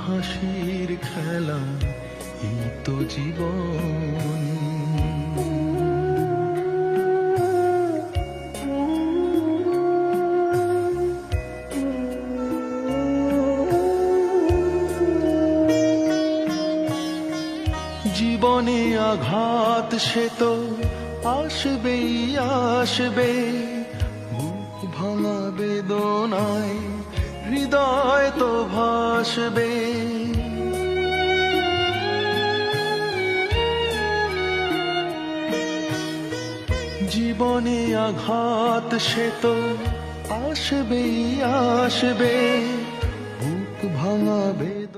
হাসির খেলা এই তো জীবন। জীবনে আঘাত সে তো আসবেই আসবে, বুক ভাঙা বেদনায় হৃদয় তো ভাসবে। জীবনে আঘাত সে তো আসবেই আসবে, বুক ভাঙা